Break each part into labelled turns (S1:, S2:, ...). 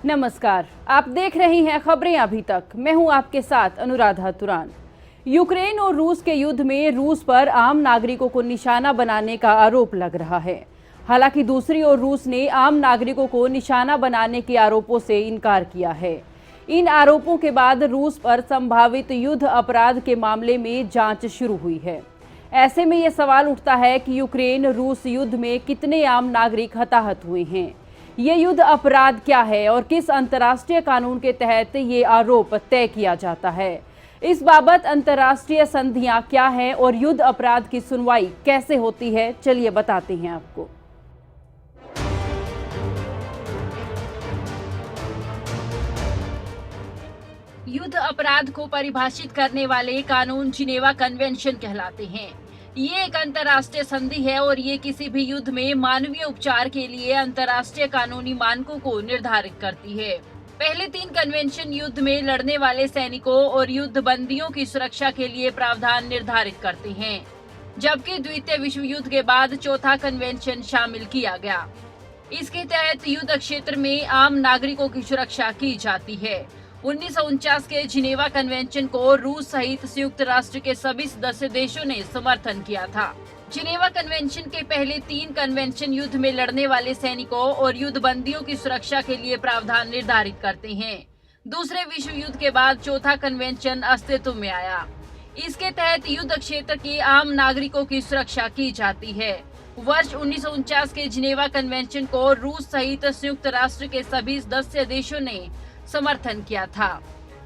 S1: नमस्कार, आप देख रही हैं खबरें अभी तक। मैं हूं आपके साथ अनुराधा तुरान। यूक्रेन और रूस के युद्ध में रूस पर आम नागरिकों को निशाना बनाने का आरोप लग रहा है। हालांकि दूसरी ओर रूस ने आम नागरिकों को निशाना बनाने के आरोपों से इनकार किया है। इन आरोपों के बाद रूस पर संभावित युद्ध अपराध के मामले में जांच शुरू हुई है। ऐसे में यह सवाल उठता है कि यूक्रेन रूस युद्ध में कितने आम नागरिक हताहत हुए हैं, ये युद्ध अपराध क्या है और किस अंतर्राष्ट्रीय कानून के तहत ये आरोप तय किया जाता है। इस बाबत अंतर्राष्ट्रीय संधियां क्या हैं और युद्ध अपराध की सुनवाई कैसे होती है, चलिए बताते हैं आपको। युद्ध अपराध को परिभाषित करने वाले कानून जिनेवा कन्वेंशन कहलाते हैं। ये एक अंतर्राष्ट्रीय संधि है और ये किसी भी युद्ध में मानवीय उपचार के लिए अंतर्राष्ट्रीय कानूनी मानकों को निर्धारित करती है। पहले 3 कन्वेंशन युद्ध में लड़ने वाले सैनिकों और युद्ध बंदियों की सुरक्षा के लिए प्रावधान निर्धारित करते हैं, जबकि द्वितीय विश्व युद्ध के बाद चौथा कन्वेंशन शामिल किया गया। इसके तहत युद्ध क्षेत्र में आम नागरिकों की सुरक्षा की जाती है। 1949 के जिनेवा कन्वेंशन को रूस सहित संयुक्त राष्ट्र के सभी सदस्य देशों ने समर्थन किया था। जिनेवा कन्वेंशन के पहले 3 कन्वेंशन युद्ध में लड़ने वाले सैनिकों और युद्ध बंदियों की सुरक्षा के लिए प्रावधान निर्धारित करते हैं। दूसरे विश्व युद्ध के बाद चौथा कन्वेंशन अस्तित्व में आया। इसके तहत युद्ध क्षेत्र के आम नागरिकों की सुरक्षा की जाती है। वर्ष 1949 के जिनेवा कन्वेंशन को रूस सहित संयुक्त राष्ट्र के सभी सदस्य देशों ने समर्थन किया था।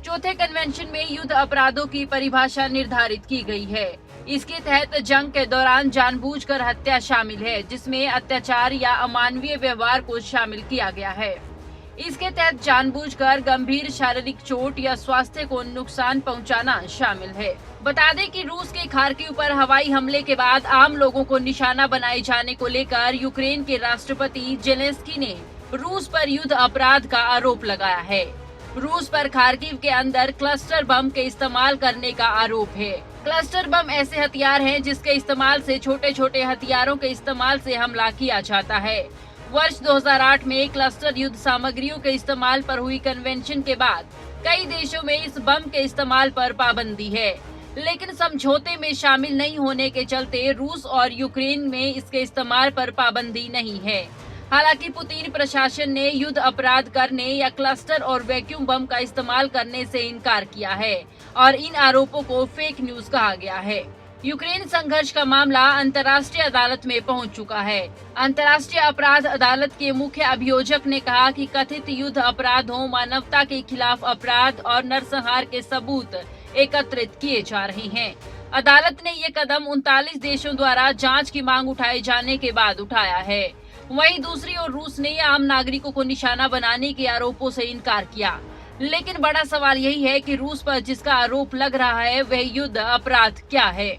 S1: चौथे कन्वेंशन में युद्ध अपराधों की परिभाषा निर्धारित की गई है। इसके तहत जंग के दौरान जानबूझकर हत्या शामिल है, जिसमें अत्याचार या अमानवीय व्यवहार को शामिल किया गया है। इसके तहत जानबूझकर गंभीर शारीरिक चोट या स्वास्थ्य को नुकसान पहुंचाना शामिल है। बता दें कि रूस के खार्किव पर हवाई हमले के बाद आम लोगों को निशाना बनाए जाने को लेकर यूक्रेन के राष्ट्रपति जेलेंस्की ने रूस पर युद्ध अपराध का आरोप लगाया है। रूस पर खार्किव के अंदर क्लस्टर बम के इस्तेमाल करने का आरोप है। क्लस्टर बम ऐसे हथियार हैं जिसके इस्तेमाल से छोटे छोटे हथियारों के इस्तेमाल से हमला किया जाता है। वर्ष 2008 में क्लस्टर युद्ध सामग्रियों के इस्तेमाल पर हुई कन्वेंशन के बाद कई देशों में इस बम के इस्तेमाल पर पाबंदी है, लेकिन समझौते में शामिल नहीं होने के चलते रूस और यूक्रेन में इसके इस्तेमाल पर पाबंदी नहीं है। हालांकि पुतिन प्रशासन ने युद्ध अपराध करने या क्लस्टर और वैक्यूम बम का इस्तेमाल करने से इनकार किया है और इन आरोपों को फेक न्यूज कहा गया है। यूक्रेन संघर्ष का मामला अंतर्राष्ट्रीय अदालत में पहुंच चुका है। अंतर्राष्ट्रीय अपराध अदालत के मुख्य अभियोजक ने कहा कि कथित युद्ध अपराधों, मानवता के खिलाफ अपराध और नरसंहार के सबूत एकत्रित किए जा रहे हैं। अदालत ने ये कदम 39 देशों द्वारा जांच की मांग उठाए जाने के बाद उठाया है। वहीं दूसरी ओर रूस ने आम नागरिकों को निशाना बनाने के आरोपों से इनकार किया। लेकिन बड़ा सवाल यही है कि रूस पर जिसका आरोप लग रहा है वह युद्ध अपराध क्या है।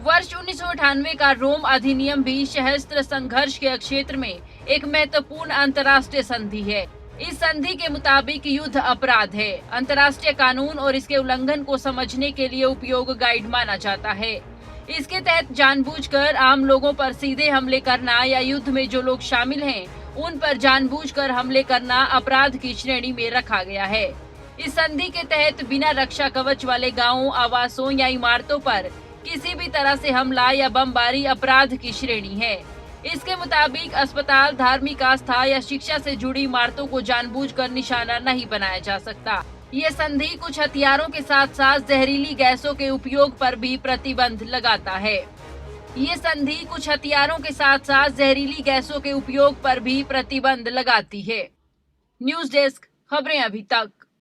S1: वर्ष 1998 का रोम अधिनियम भी सशस्त्र संघर्ष के क्षेत्र में एक महत्वपूर्ण अंतर्राष्ट्रीय संधि है। इस संधि के मुताबिक युद्ध अपराध है। अंतर्राष्ट्रीय कानून और इसके उल्लंघन को समझने के लिए उपयोग गाइड माना जाता है। इसके तहत जानबूझकर आम लोगों पर सीधे हमले करना या युद्ध में जो लोग शामिल हैं उन पर जानबूझकर हमले करना अपराध की श्रेणी में रखा गया है। इस संधि के तहत बिना रक्षा कवच वाले गांवों, आवासों या इमारतों पर किसी भी तरह से हमला या बमबारी अपराध की श्रेणी है। इसके मुताबिक अस्पताल, धार्मिक आस्था या शिक्षा से जुड़ी इमारतों को जानबूझकर निशाना नहीं बनाया जा सकता। ये संधि कुछ हथियारों के साथ साथ जहरीली गैसों के उपयोग पर भी प्रतिबंध लगाता है। ये संधि कुछ हथियारों के साथ साथ जहरीली गैसों के उपयोग पर भी प्रतिबंध लगाती है। न्यूज़ डेस्क, खबरें अभी तक।